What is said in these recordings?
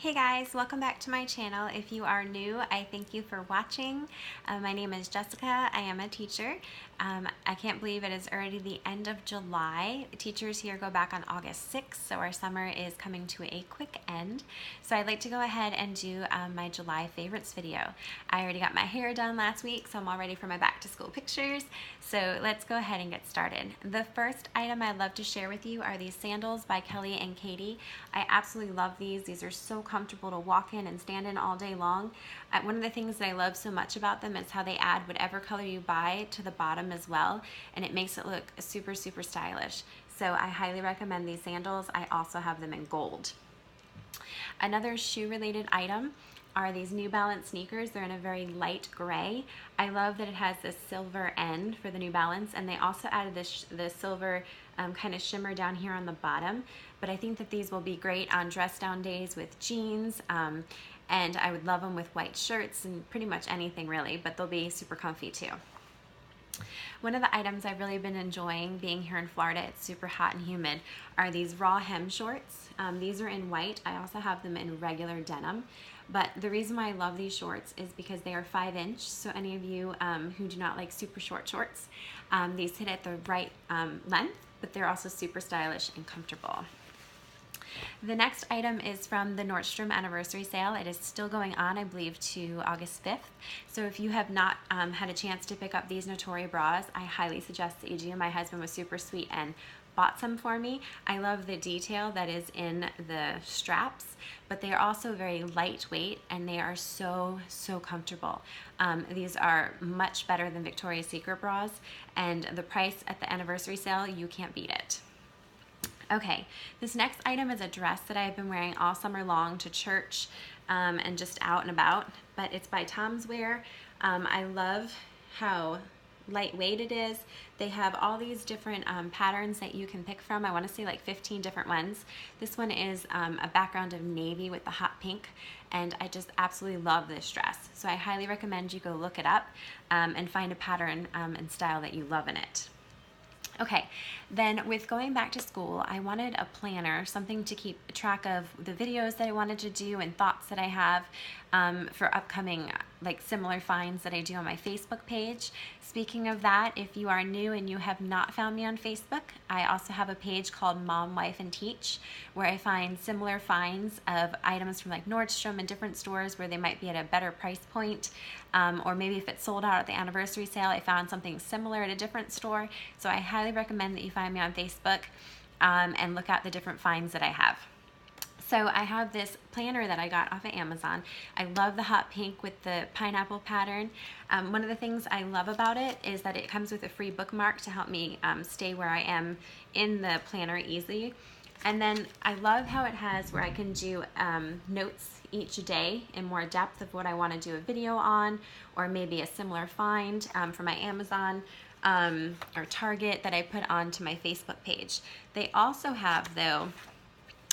Hey guys, welcome back to my channel. If you are new, I thank you for watching. My name is Jessica. I am a teacher. I can't believe it is already the end of July. Teachers here go back on August 6th, so our summer is coming to a quick end. So I'd like to go ahead and do my July favorites video. I already got my hair done last week, so I'm all ready for my back to school pictures. So let's go ahead and get started. The first item I'd love to share with you are these sandals by Kelly and Katie. I absolutely love these. These are so comfortable to walk in and stand in all day long. One of the things that I love so much about them is how they add whatever color you buy to the bottom as well, and it makes it look super stylish. So I highly recommend these sandals. I also have them in gold. Another shoe related item are these New Balance sneakers. They're in a very light gray. I love that it has this silver end for the New Balance, and they also added the silver kind of shimmer down here on the bottom. But I think that these will be great on dress down days with jeans, and I would love them with white shirts and pretty much anything really, but they'll be super comfy too. One of the items I've really been enjoying being here in Florida, it's super hot and humid, are these raw hem shorts. These are in white. I also have them in regular denim. But the reason why I love these shorts is because they are 5-inch. So any of you who do not like super short shorts, these hit at the right length, but they're also super stylish and comfortable. The next item is from the Nordstrom Anniversary Sale. It is still going on, I believe, to August 5th. So if you have not had a chance to pick up these Notori bras, I highly suggest that you do. My husband was super sweet and bought some for me. I love the detail that is in the straps, but they are also very lightweight and they are so comfortable. These are much better than Victoria's Secret bras, and the price at the anniversary sale, you can't beat it. Okay, this next item is a dress that I've been wearing all summer long to church and just out and about, but it's by Tom's Wear. I love how lightweight it is. They have all these different patterns that you can pick from. I want to say like 15 different ones. This one is a background of navy with the hot pink, and I just absolutely love this dress. So I highly recommend you go look it up and find a pattern and style that you love in it. Okay, then with going back to school, I wanted a planner, something to keep track of the videos that I wanted to do and thoughts that I have for upcoming like similar finds that I do on my Facebook page. Speaking of that, if you are new and you have not found me on Facebook, I also have a page called Mom, Wife, and Teach, where I find similar finds of items from like Nordstrom and different stores where they might be at a better price point, or maybe if it's sold out at the anniversary sale, I found something similar at a different store. So I highly recommend that you find me on Facebook and look at the different finds that I have. So I have this planner that I got off of Amazon. I love the hot pink with the pineapple pattern. One of the things I love about it is that it comes with a free bookmark to help me stay where I am in the planner easily. And then I love how it has where I can do notes each day in more depth of what I want to do a video on, or maybe a similar find from my Amazon or Target that I put onto my Facebook page. They also have, though,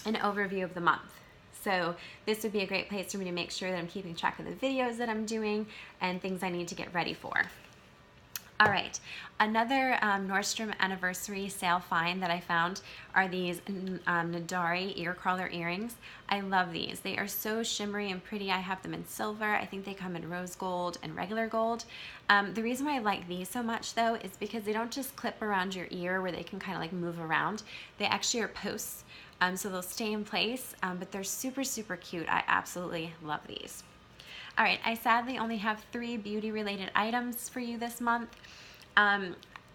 an overview of the month. So this would be a great place for me to make sure that I'm keeping track of the videos that I'm doing and things I need to get ready for. All right, another Nordstrom Anniversary Sale find that I found are these Nadari ear crawler earrings. I love these. They are so shimmery and pretty. I have them in silver. I think they come in rose gold and regular gold. The reason why I like these so much though is because they don't just clip around your ear where they can kind of like move around. They actually are posts, so they'll stay in place, but they're super cute. I absolutely love these. All right, I sadly only have 3 beauty related items for you this month.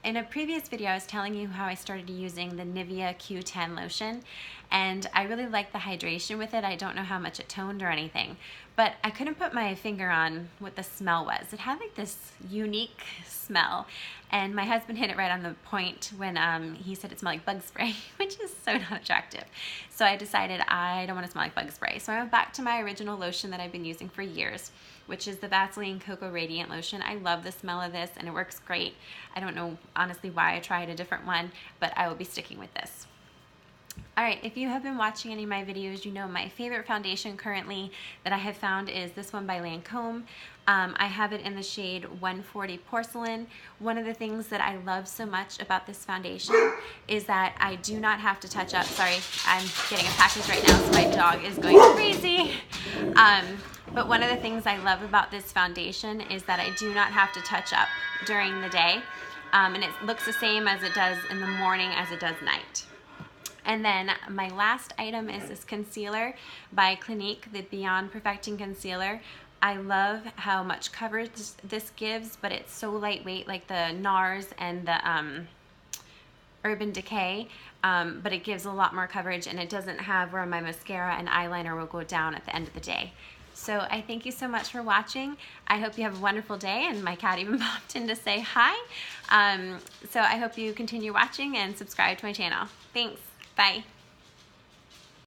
In a previous video, I was telling you how I started using the Nivea Q10 lotion, and I really like the hydration with it. I don't know how much it toned or anything, but I couldn't put my finger on what the smell was. It had like this unique smell, and my husband hit it right on the point when he said it smelled like bug spray, which is so not attractive. So I decided I don't want to smell like bug spray. So I went back to my original lotion that I've been using for years, which is the Vaseline Cocoa Radiant Lotion. I love the smell of this and it works great. I don't know honestly why I tried a different one, but I will be sticking with this. Alright, if you have been watching any of my videos, you know my favorite foundation currently that I have found is this one by Lancome. I have it in the shade 140 Porcelain. One of the things that I love so much about this foundation is that I do not have to touch up. Sorry, I'm getting a package right now, so my dog is going crazy. But one of the things I love about this foundation is that I do not have to touch up during the day. And it looks the same as it does in the morning as it does night. And then my last item is this concealer by Clinique, the Beyond Perfecting Concealer. I love how much coverage this gives, but it's so lightweight, like the NARS and the Urban Decay, but it gives a lot more coverage, and it doesn't have where my mascara and eyeliner will go down at the end of the day. So I thank you so much for watching. I hope you have a wonderful day, and my cat even popped in to say hi. So I hope you continue watching and subscribe to my channel. Thanks. Bye.